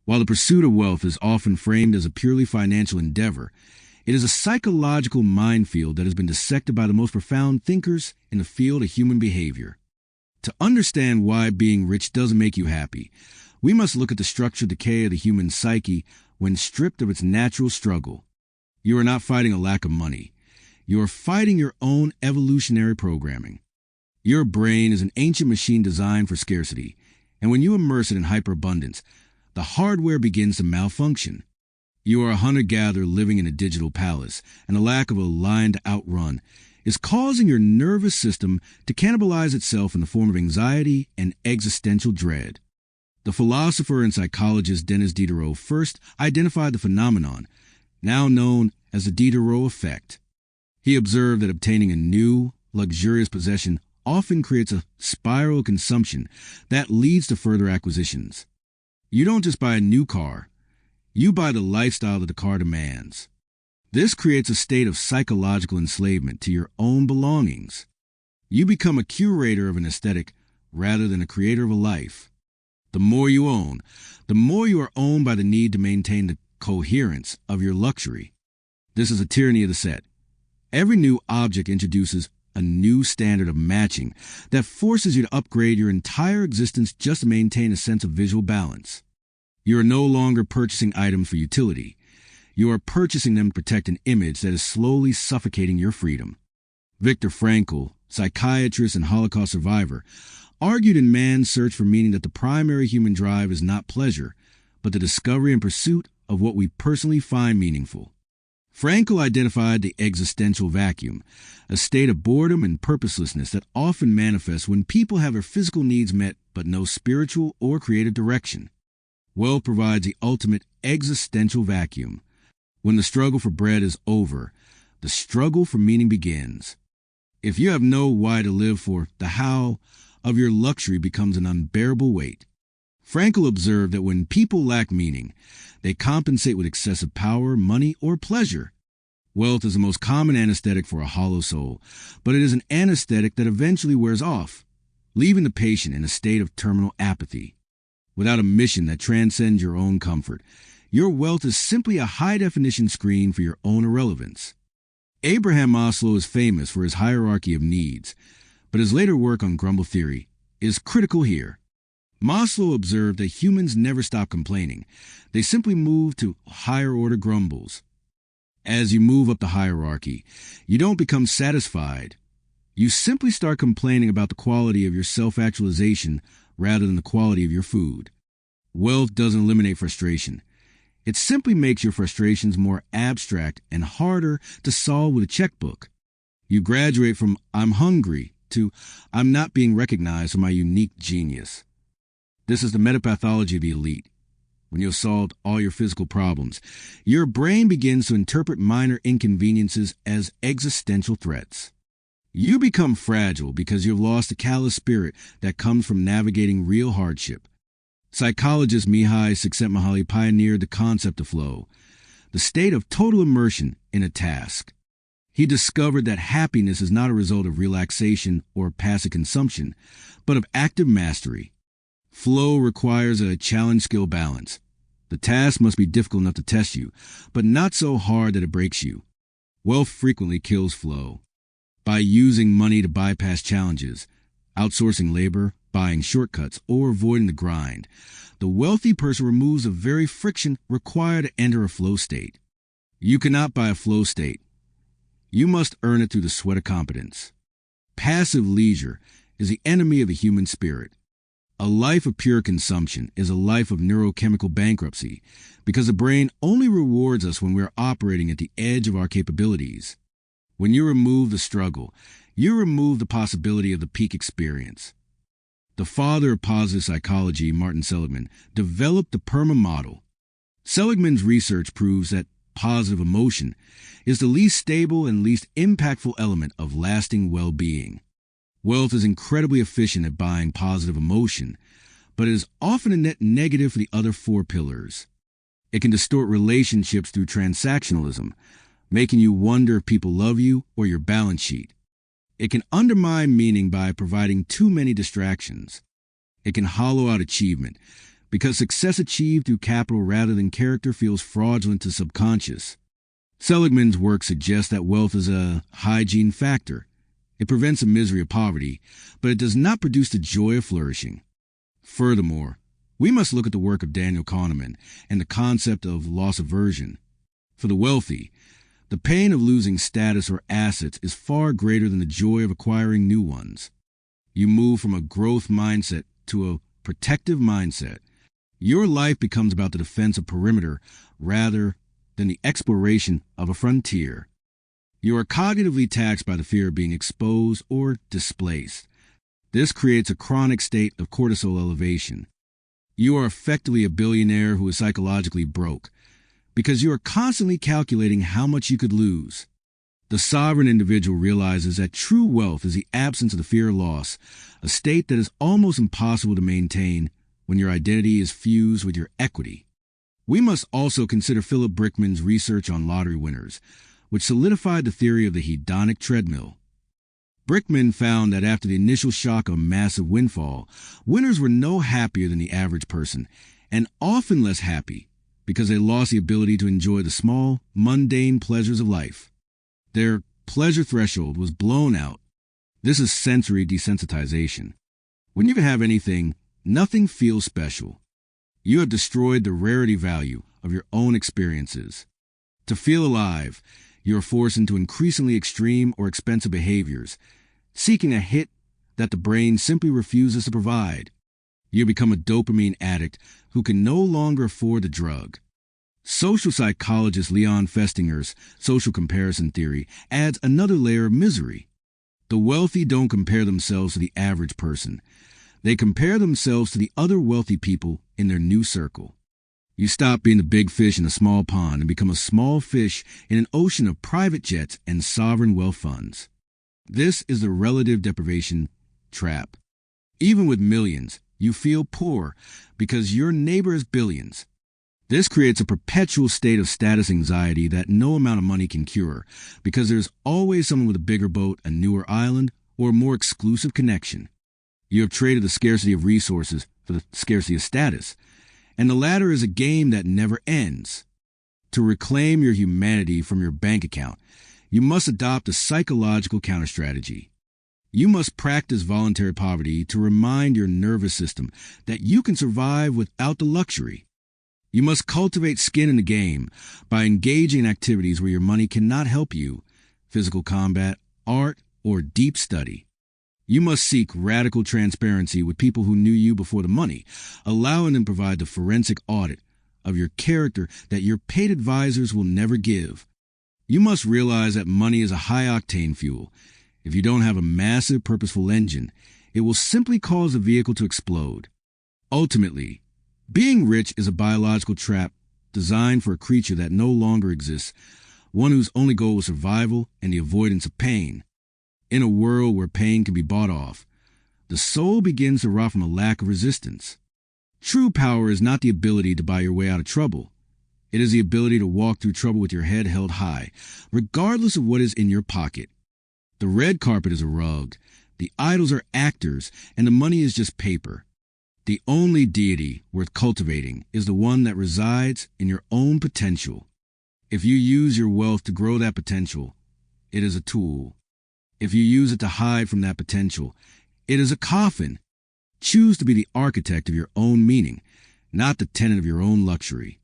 While the pursuit of wealth is often framed as a purely financial endeavor, it is a psychological minefield that has been dissected by the most profound thinkers in the field of human behavior. To understand why being rich doesn't make you happy, we must look at the structural decay of the human psyche when stripped of its natural struggle. You are not fighting a lack of money. You are fighting your own evolutionary programming. Your brain is an ancient machine designed for scarcity, and when you immerse it in hyperabundance, the hardware begins to malfunction. You are a hunter-gatherer living in a digital palace, and the lack of a line to outrun is causing your nervous system to cannibalize itself in the form of anxiety and existential dread. The philosopher and psychologist Denis Diderot first identified the phenomenon, now known as the Diderot effect. He observed that obtaining a new, luxurious possession often creates a spiral of consumption that leads to further acquisitions. You don't just buy a new car, you buy the lifestyle that the car demands. This creates a state of psychological enslavement to your own belongings. You become a curator of an aesthetic rather than a creator of a life. The more you own, the more you are owned by the need to maintain the coherence of your luxury. This is a tyranny of the set. Every new object introduces a new standard of matching that forces you to upgrade your entire existence just to maintain a sense of visual balance. You are no longer purchasing items for utility. You are purchasing them to protect an image that is slowly suffocating your freedom. Viktor Frankl, psychiatrist and Holocaust survivor, argued in Man's Search for Meaning that the primary human drive is not pleasure, but the discovery and pursuit of what we personally find meaningful. Frankl identified the existential vacuum, a state of boredom and purposelessness that often manifests when people have their physical needs met but no spiritual or creative direction. Wealth provides the ultimate existential vacuum. When the struggle for bread is over, the struggle for meaning begins. If you have no why to live for, the how of your luxury becomes an unbearable weight. Frankl observed that when people lack meaning, they compensate with excessive power, money, or pleasure. Wealth is the most common anesthetic for a hollow soul, but it is an anesthetic that eventually wears off, leaving the patient in a state of terminal apathy. Without a mission that transcends your own comfort, your wealth is simply a high-definition screen for your own irrelevance. Abraham Maslow is famous for his hierarchy of needs, but his later work on Grumble theory is critical here. Maslow observed that humans never stop complaining. They simply move to higher-order grumbles. As you move up the hierarchy, you don't become satisfied. You simply start complaining about the quality of your self-actualization rather than the quality of your food. Wealth doesn't eliminate frustration. It simply makes your frustrations more abstract and harder to solve with a checkbook. You graduate from "I'm hungry" to "I'm not being recognized for my unique genius." This is the metapathology of the elite. When you have solved all your physical problems, your brain begins to interpret minor inconveniences as existential threats. You become fragile because you have lost the callous spirit that comes from navigating real hardship. Psychologist Mihaly Csikszentmihalyi pioneered the concept of flow, the state of total immersion in a task. He discovered that happiness is not a result of relaxation or passive consumption, but of active mastery. Flow requires a challenge-skill balance. The task must be difficult enough to test you, but not so hard that it breaks you. Wealth frequently kills flow. By using money to bypass challenges, outsourcing labor, buying shortcuts, or avoiding the grind, the wealthy person removes the very friction required to enter a flow state. You cannot buy a flow state. You must earn it through the sweat of competence. Passive leisure is the enemy of the human spirit. A life of pure consumption is a life of neurochemical bankruptcy because the brain only rewards us when we are operating at the edge of our capabilities. When you remove the struggle, you remove the possibility of the peak experience. The father of positive psychology, Martin Seligman, developed the PERMA model. Seligman's research proves that positive emotion is the least stable and least impactful element of lasting well-being. Wealth is incredibly efficient at buying positive emotion, but it is often a net negative for the other four pillars. It can distort relationships through transactionalism, making you wonder if people love you or your balance sheet. It can undermine meaning by providing too many distractions. It can hollow out achievement because success achieved through capital rather than character feels fraudulent to subconscious. Seligman's work suggests that wealth is a hygiene factor. It prevents the misery of poverty, but it does not produce the joy of flourishing. Furthermore, we must look at the work of Daniel Kahneman and the concept of loss aversion. For the wealthy, the pain of losing status or assets is far greater than the joy of acquiring new ones. You move from a growth mindset to a protective mindset. Your life becomes about the defense of perimeter rather than the exploration of a frontier. You are cognitively taxed by the fear of being exposed or displaced. This creates a chronic state of cortisol elevation. You are effectively a billionaire who is psychologically broke because you are constantly calculating how much you could lose. The sovereign individual realizes that true wealth is the absence of the fear of loss, a state that is almost impossible to maintain when your identity is fused with your equity. We must also consider Philip Brickman's research on lottery winners, which solidified the theory of the hedonic treadmill. Brickman found that after the initial shock of a massive windfall, winners were no happier than the average person, and often less happy because they lost the ability to enjoy the small, mundane pleasures of life. Their pleasure threshold was blown out. This is sensory desensitization. When you can have anything, nothing feels special. You have destroyed the rarity value of your own experiences. To feel alive, you are forced into increasingly extreme or expensive behaviors, seeking a hit that the brain simply refuses to provide. You become a dopamine addict who can no longer afford the drug. Social psychologist Leon Festinger's social comparison theory adds another layer of misery. The wealthy don't compare themselves to the average person. They compare themselves to the other wealthy people in their new circle. You stop being the big fish in a small pond and become a small fish in an ocean of private jets and sovereign wealth funds. This is the relative deprivation trap. Even with millions, you feel poor because your neighbor has billions. This creates a perpetual state of status anxiety that no amount of money can cure, because there's always someone with a bigger boat, a newer island, or a more exclusive connection. You have traded the scarcity of resources for the scarcity of status, and the latter is a game that never ends. To reclaim your humanity from your bank account, you must adopt a psychological counterstrategy. You must practice voluntary poverty to remind your nervous system that you can survive without the luxury. You must cultivate skin in the game by engaging in activities where your money cannot help you, physical combat, art, or deep study. You must seek radical transparency with people who knew you before the money, allowing them to provide the forensic audit of your character that your paid advisors will never give. You must realize that money is a high-octane fuel. If you don't have a massive, purposeful engine, it will simply cause the vehicle to explode. Ultimately, being rich is a biological trap designed for a creature that no longer exists, one whose only goal is survival and the avoidance of pain. In a world where pain can be bought off, the soul begins to rot from a lack of resistance. True power is not the ability to buy your way out of trouble. It is the ability to walk through trouble with your head held high, regardless of what is in your pocket. The red carpet is a rug, the idols are actors, and the money is just paper. The only deity worth cultivating is the one that resides in your own potential. If you use your wealth to grow that potential, it is a tool. If you use it to hide from that potential, it is a coffin. Choose to be the architect of your own meaning, not the tenant of your own luxury.